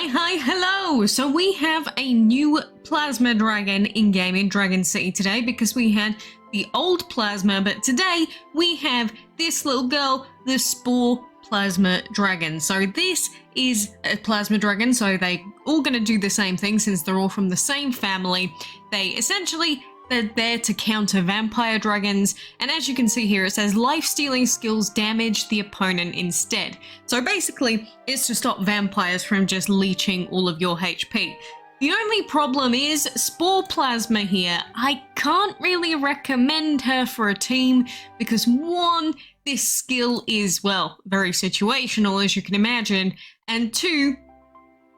Hello! So we have a new plasma dragon in-game in Dragon City today because we had the old plasma, but today we have this little girl, the Spore Plasma dragon. So this is a plasma dragon, so they're all going to do the same thing since they're all from the same family. They're there to counter vampire dragons, and as you can see here, it says life-stealing skills damage the opponent instead. So basically, it's to stop vampires from just leeching all of your HP. The only problem is Spore Plasma here. I can't really recommend her for a team because one, this skill is, well, very situational as you can imagine, and two,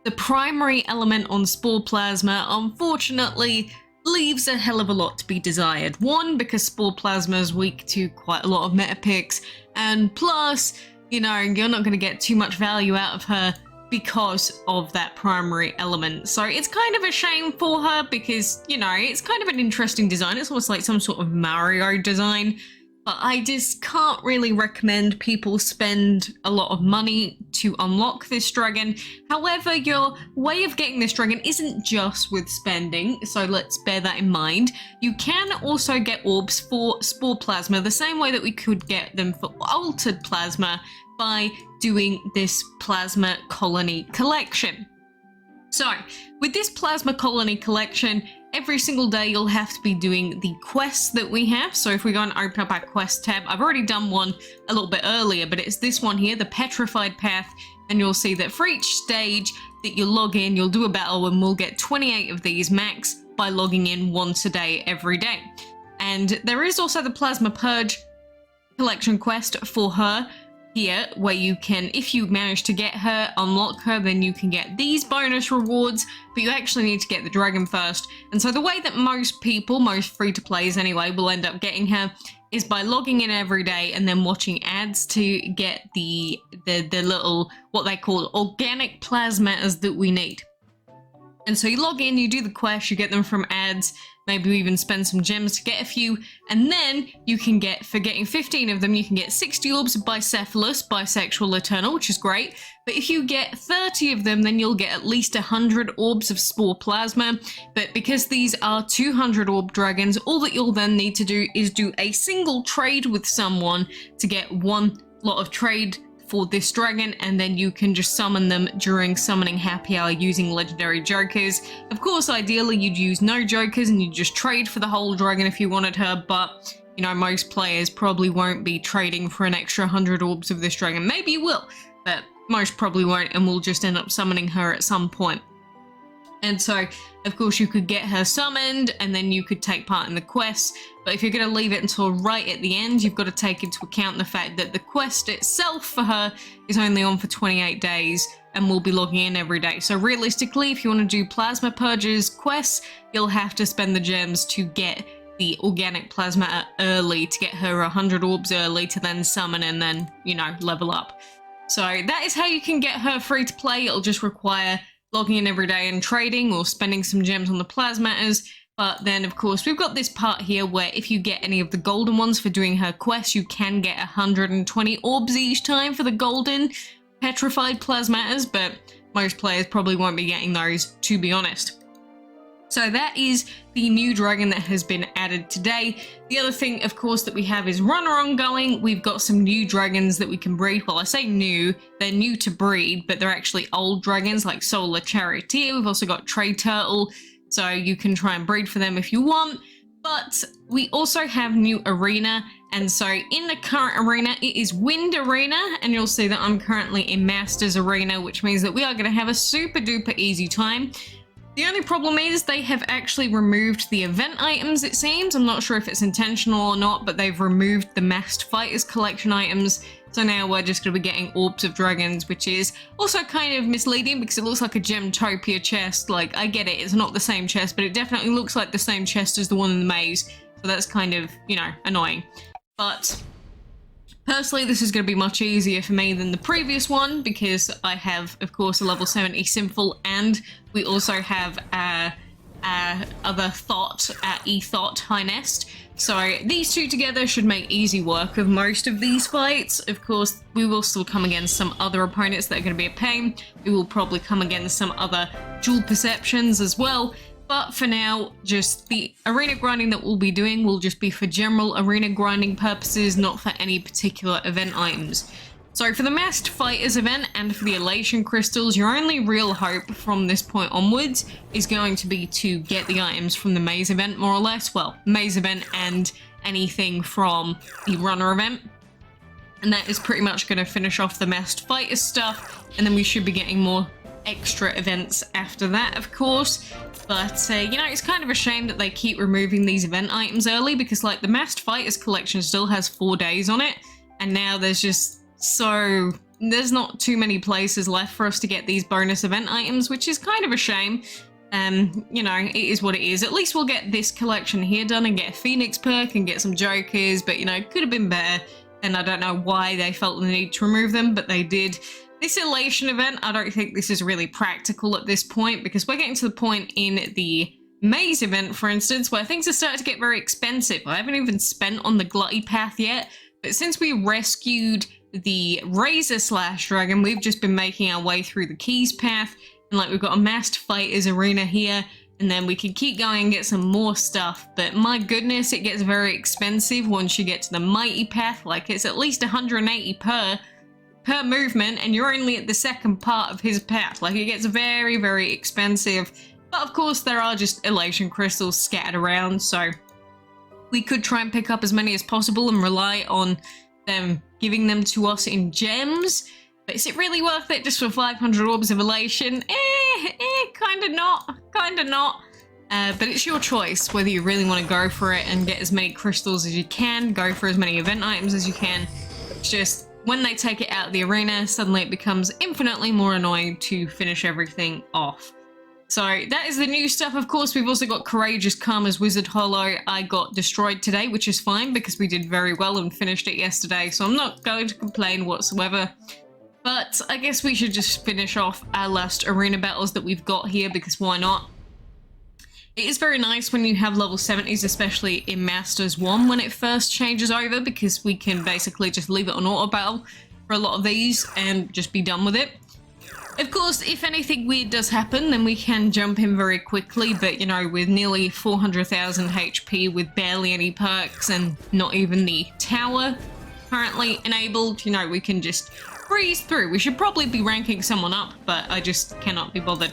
the primary element on Spore Plasma, unfortunately, leaves a hell of a lot to be desired. One, because Spore Plasma is weak to quite a lot of meta picks, and plus, you know, you're not going to get too much value out of her because of that primary element. So it's kind of a shame for her because, you know, it's kind of an interesting design. It's almost like some sort of Mario design, but I just can't really recommend people spend a lot of money to unlock this dragon. However, your way of getting this dragon isn't just with spending, so let's bear that in mind. You can also get orbs for Spore Plasma the same way that we could get them for Altered Plasma by doing this Plasma Colony Collection. So, with this Plasma Colony Collection, every single day you'll have to be doing the quests that we have. So if we go and open up our quest tab, I've already done one a little bit earlier, but it's this one here, the Petrified Path, and you'll see that for each stage that you log in, you'll do a battle and we'll get 28 of these max by logging in once a day every day. And there is also the Plasma Purge collection quest for her here, where you can, if you manage to get her, unlock her, then you can get these bonus rewards, but you actually need to get the dragon first. And so the way that most people, most free-to-plays anyway, will end up getting her is by logging in every day and then watching ads to get the little, what they call organic plasmas that we need. And so you log in, you do the quest, you get them from ads, maybe you even spend some gems to get a few, and then you can get, for getting 15 of them, you can get 60 orbs of Bicephalus, Bisexual Eternal, which is great. But if you get 30 of them, then you'll get at least 100 orbs of Spore Plasma. But because these are 200 orb dragons, all that you'll then need to do is do a single trade with someone to get one lot of trade for this dragon, and then you can just summon them during summoning happy hour using legendary jokers. Of course, ideally you'd use no jokers and you'd just trade for the whole dragon if you wanted her, but you know, most players probably won't be trading for an extra 100 orbs of this dragon. Maybe you will, but most probably won't, and we'll just end up summoning her at some point. And so, of course, you could get her summoned and then you could take part in the quest. But if you're going to leave it until right at the end, you've got to take into account the fact that the quest itself for her is only on for 28 days and we'll be logging in every day. So realistically, if you want to do Plasma Purges quests, you'll have to spend the gems to get the organic plasma early, to get her 100 orbs early, to then summon and then, you know, level up. So that is how you can get her free to play. It'll just require logging in every day and trading or spending some gems on the plasmas. But then, of course, we've got this part here where if you get any of the golden ones for doing her quest, you can get 120 orbs each time for the golden petrified plasmas, but most players probably won't be getting those, to be honest. So that is the new dragon that has been added today. The other thing, of course, that we have is Runner ongoing. We've got some new dragons that we can breed. Well, I say new, they're new to breed, but they're actually old dragons like Solar Charioteer. We've also got Trade Turtle, so you can try and breed for them if you want. But we also have new arena, and so in the current arena, it is Wind Arena, and you'll see that I'm currently in Masters Arena, which means that we are going to have a super duper easy time. The only problem is they have actually removed the event items, it seems. I'm not sure if it's intentional or not, but they've removed the Masked Fighters collection items. So now we're just going to be getting orbs of dragons, which is also kind of misleading because it looks like a Gemtopia chest. Like, I get it, it's not the same chest, but it definitely looks like the same chest as the one in the maze. So that's kind of, you know, annoying. But personally, this is going to be much easier for me than the previous one because I have, of course, a level 70 Sinful, and we also have other Ethot High Nest. So these two together should make easy work of most of these fights. Of course, we will still come against some other opponents that are going to be a pain. We will probably come against some other dual perceptions as well. But for now, just the arena grinding that we'll be doing will just be for general arena grinding purposes, not for any particular event items. So for the Masked Fighters event and for the Elation Crystals, your only real hope from this point onwards is going to be to get the items from the Maze event, more or less. Well, Maze event and anything from the Runner event. And that is pretty much going to finish off the Masked Fighters stuff, and then we should be getting more extra events after that, of course. But, you know, it's kind of a shame that they keep removing these event items early, because, like, the Masked Fighters collection still has 4 days on it, and now there's not too many places left for us to get these bonus event items, which is kind of a shame. You know, it is what it is. At least we'll get this collection here done and get a Phoenix perk and get some Jokers, but, you know, it could have been better, and I don't know why they felt the need to remove them, but they did. This Elation event, I don't think this is really practical at this point, because we're getting to the point in the Maze event, for instance, where things are starting to get very expensive. I haven't even spent on the Glutty Path yet, but since we rescued the Razor Slash Dragon, we've just been making our way through the Keys Path, and like we've got a Masked Fighters arena here, and then we can keep going and get some more stuff. But my goodness, it gets very expensive once you get to the Mighty Path. Like, it's at least 180 per movement, and you're only at the second part of his path. Like, it gets very, very expensive. But of course, there are just Elation Crystals scattered around, so we could try and pick up as many as possible and rely on them giving them to us in gems. But is it really worth it just for 500 orbs of elation? Kinda not. But it's your choice whether you really want to go for it and get as many crystals as you can, go for as many event items as you can. It's just, when they take it out of the arena, suddenly it becomes infinitely more annoying to finish everything off. So that is the new stuff. Of course, we've also got Courageous Karma's Wizard Hollow. I got destroyed today, which is fine because we did very well and finished it yesterday, so I'm not going to complain whatsoever. But I guess we should just finish off our last arena battles that we've got here, because why not? It is very nice when you have level 70s, especially in Masters 1 when it first changes over, because we can basically just leave it on auto battle for a lot of these and just be done with it. Of course, if anything weird does happen, then we can jump in very quickly, but, you know, with nearly 400,000 HP, with barely any perks, and not even the tower currently enabled, you know, we can just breeze through. We should probably be ranking someone up, but I just cannot be bothered.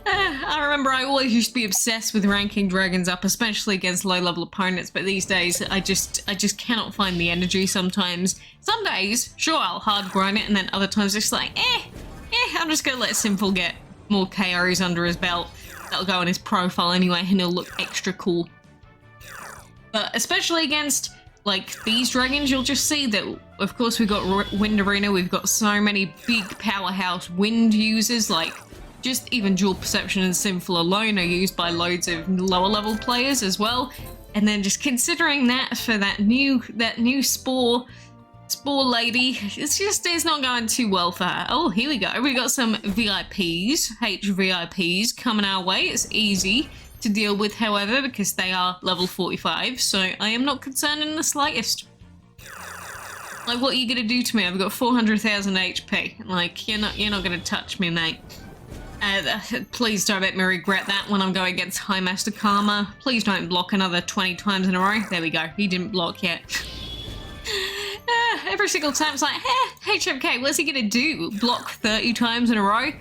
I remember I always used to be obsessed with ranking dragons up, especially against low-level opponents, but these days I just cannot find the energy sometimes. Some days, sure, I'll hard grind it, and then other times it's like, I'm just gonna let Simple get more KOs under his belt. That'll go on his profile anyway, and he'll look extra cool. But especially against, like, these dragons, you'll just see that, of course, we've got Wind Arena, we've got so many big powerhouse wind users, like, just even Dual Perception and Sinful alone are used by loads of lower level players as well. And then just considering that for that new Spore lady, it's not going too well for her. Oh, here we go. We got some VIPs, HVIPs coming our way. It's easy to deal with, however, because they are level 45, so I am not concerned in the slightest. Like, what are you gonna do to me? I've got 400,000 HP. Like, you're not gonna touch me, mate. Please don't make me regret that when I'm going against High Master Karma. Please don't block another 20 times in a row. There we go. He didn't block yet. Every single time it's like, HMK, what's he gonna do? Block 30 times in a row?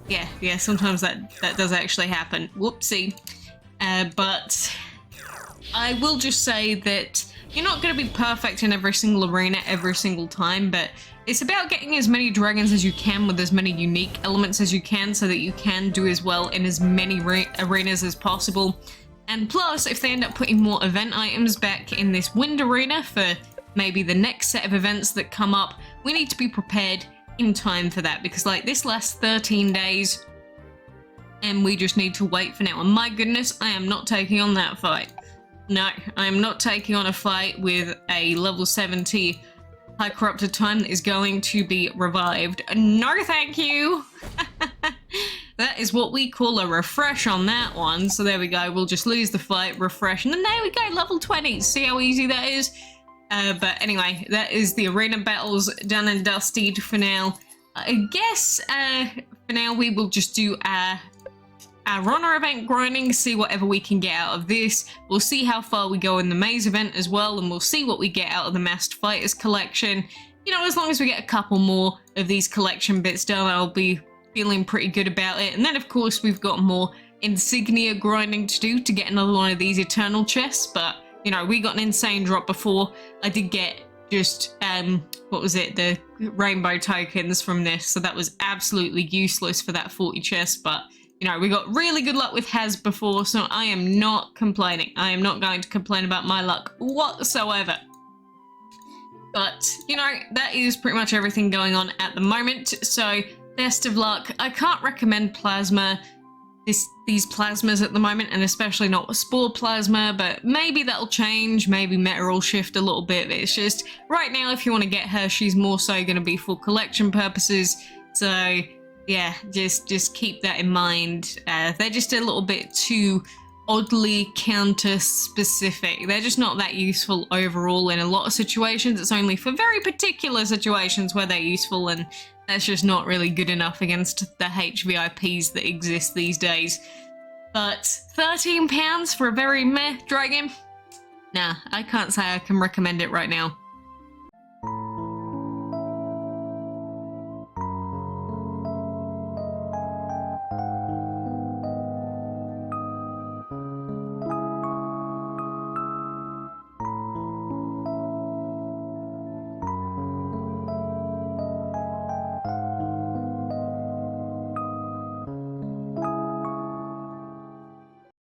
Yeah, sometimes that does actually happen. Whoopsie. But I will just say that you're not going to be perfect in every single arena every single time, but it's about getting as many dragons as you can with as many unique elements as you can, so that you can do as well in as many arenas as possible. And plus, if they end up putting more event items back in this wind arena for maybe the next set of events that come up, we need to be prepared in time for that, because like this lasts 13 days and we just need to wait for now. And my goodness, I am not taking on that fight. No, I am not taking on a fight with a level 70 High Corrupted Time that is going to be revived. No, thank you. that is what we call a refresh on that one. So there we go. We'll just lose the fight, refresh, and then there we go, level 20. See how easy that is? But anyway, that is the arena battles done and dusted for now. I guess for now we will just do our runner event grinding, see whatever we can get out of this. We'll see how far we go in the maze event as well, and we'll see what we get out of the masked fighters collection. You know, as long as we get a couple more of these collection bits done, I'll be feeling pretty good about it. And then of course we've got more insignia grinding to do to get another one of these eternal chests. But you know, we got an insane drop before. I did get just what was it, the rainbow tokens from this, so that was absolutely useless for that 40 chest. But you know, we got really good luck with Has before, so I am not complaining. I am not going to complain about my luck whatsoever. But, you know, that is pretty much everything going on at the moment, so best of luck. I can't recommend plasma, these plasmas at the moment, and especially not Spore Plasma, but maybe that'll change, maybe meta will shift a little bit. It's just, right now, if you want to get her, she's more so going to be for collection purposes, so yeah, just keep that in mind. They're just a little bit too oddly counter-specific. They're just not that useful overall in a lot of situations. It's only for very particular situations where they're useful, and that's just not really good enough against the HVIPs that exist these days. But £13 for a very meh dragon? Nah, I can't say I can recommend it right now.